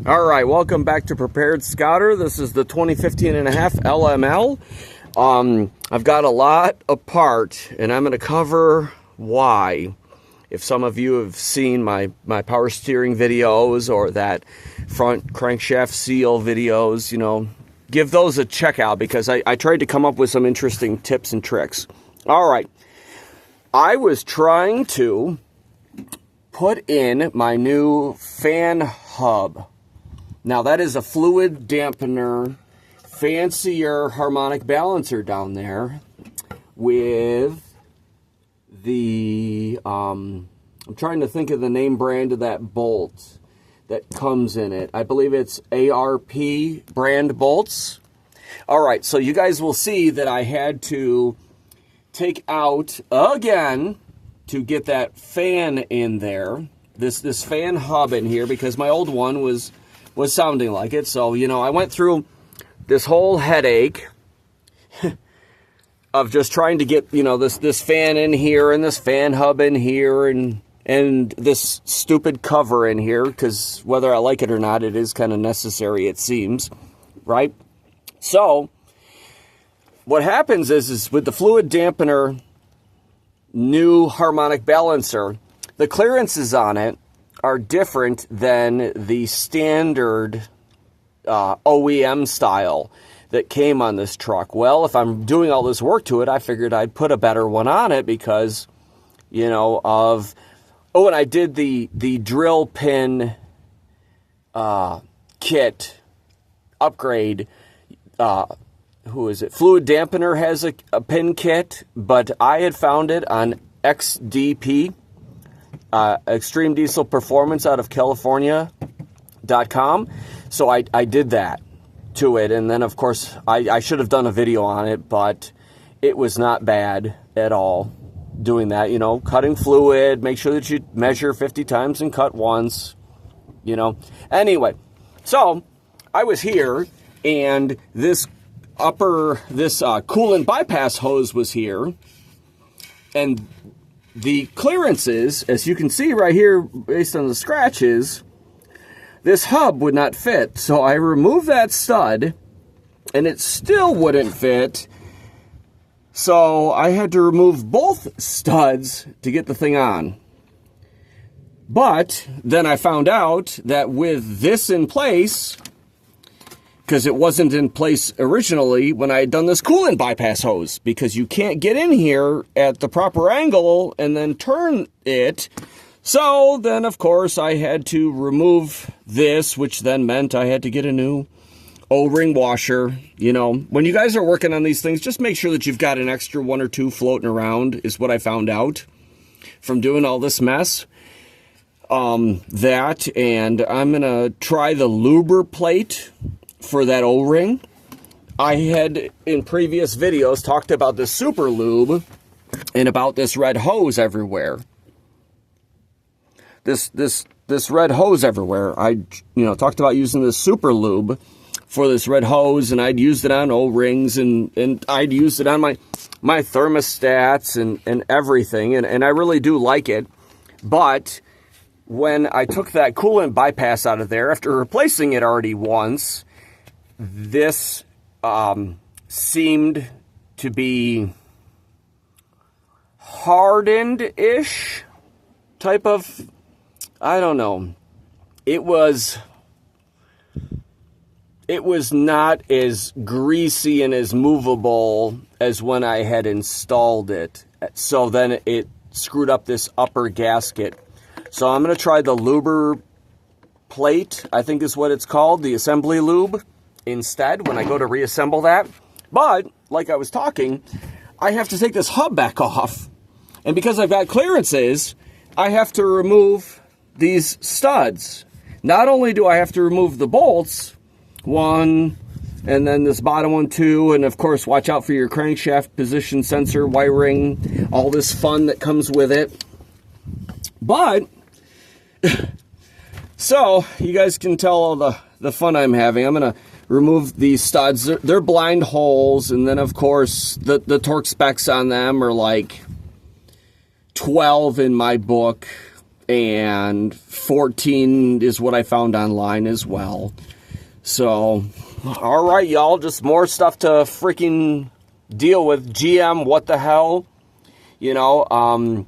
All right, welcome back to Prepared Scouter. This is the 2015 and a half LML. I've got a lot apart, and I'm going to cover why. If some of you have seen my power steering videos or that front crankshaft seal videos, you know, give those a check out because I tried to come up with some interesting tips and tricks. All right, I was trying to put in my new fan hub. Now that is a fluid dampener, fancier harmonic balancer down there with the, I'm trying to think of the name brand of that bolt that comes in it. I believe it's ARP brand bolts. All right, so you guys will see that I had to take out again to get that fan in there, this fan hub in here, because my old one was sounding like it. So, you know, I went through this whole headache of just trying to get, you know, this fan in here and this fan hub in here and this stupid cover in here, because whether I like it or not, it is kind of necessary, it seems, right? So what happens is with the fluid dampener new harmonic balancer, the clearances on it are different than the standard OEM style that came on this truck. Well, if I'm doing all this work to it, I figured I'd put a better one on it because, you know, of... Oh, and I did the drill pin kit upgrade. Who is it? Fluid Dampener has a pin kit, but I had found it on XDP, Extreme Diesel Performance out of California.com. So I did that to it. And then, of course, I should have done a video on it, but it was not bad at all doing that. You know, cutting fluid, make sure that you measure 50 times and cut once, you know. Anyway, so I was here, and this coolant bypass hose was here, and the clearances, as you can see right here based on the scratches, this hub would not fit. So I removed that stud and it still wouldn't fit, so I had to remove both studs to get the thing on. But then I found out that with this in place, because it wasn't in place originally when I had done this coolant bypass hose, because you can't get in here at the proper angle and then turn it. So then, of course, I had to remove this, which then meant I had to get a new O-ring washer. You know, when you guys are working on these things, just make sure that you've got an extra one or two floating around, is what I found out from doing all this mess. And I'm going to try the luber plate for that O-ring. I had in previous videos talked about the super lube and about this red hose everywhere. This red hose everywhere. I talked about using this super lube for this red hose, and I'd used it on O-rings, and I'd used it on my thermostats and everything, and I really do like it. But when I took that coolant bypass out of there after replacing it already once, this seemed to be hardened-ish type of, I don't know. It was not as greasy and as movable as when I had installed it. So then it screwed up this upper gasket. So I'm going to try the luber plate, I think is what it's called, the assembly lube, instead when I go to reassemble that. But, like I was talking, I have to take this hub back off. And because I've got clearances, I have to remove these studs. Not only do I have to remove the bolts, one, and then this bottom one, two, and of course watch out for your crankshaft position sensor wiring, all this fun that comes with it. But, so, you guys can tell all the fun I'm having. I'm going to remove these studs. They're blind holes, and then of course the torque specs on them are like 12 in my book. and 14 is what I found online as well. So, all right, y'all, just more stuff to freaking deal with. GM, what the hell? You know,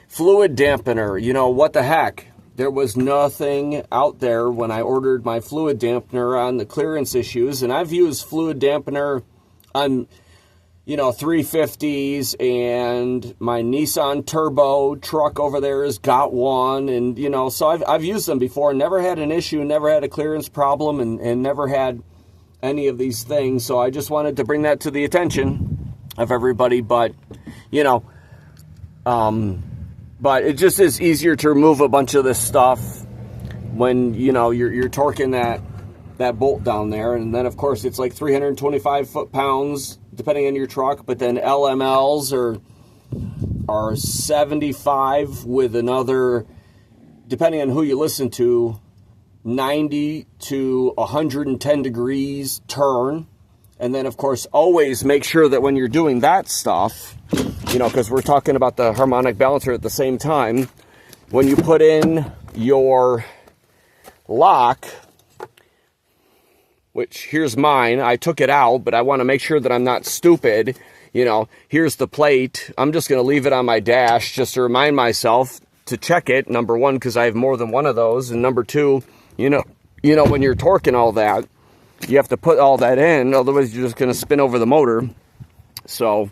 fluid dampener, you know, what the heck? There was nothing out there when I ordered my fluid dampener on the clearance issues, and I've used fluid dampener on, you know, 350s, and my Nissan Turbo truck over there has got one, and, you know, so I've used them before, never had an issue, never had a clearance problem, and never had any of these things. So I just wanted to bring that to the attention of everybody. But, you know, but it just is easier to remove a bunch of this stuff when, you know, you're torquing that bolt down there. And then, of course, it's like 325 foot-pounds depending on your truck, but then LMLs are 75 with another, depending on who you listen to, 90 to 110 degrees turn. And then, of course, always make sure that when you're doing that stuff, you know, because we're talking about the harmonic balancer at the same time, when you put in your lock, which here's mine, I took it out, but I want to make sure that I'm not stupid. You know, here's the plate. I'm just going to leave it on my dash just to remind myself to check it. Number one, because I have more than one of those. And number two, you know, when you're torquing all that, you have to put all that in. Otherwise, you're just going to spin over the motor. So,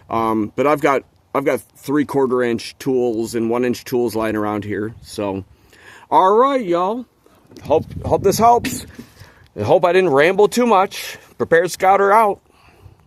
but I've got 3/4 inch tools and 1 inch tools lying around here. So, all right, y'all. Hope this helps. I hope I didn't ramble too much. Prepared Scouter out.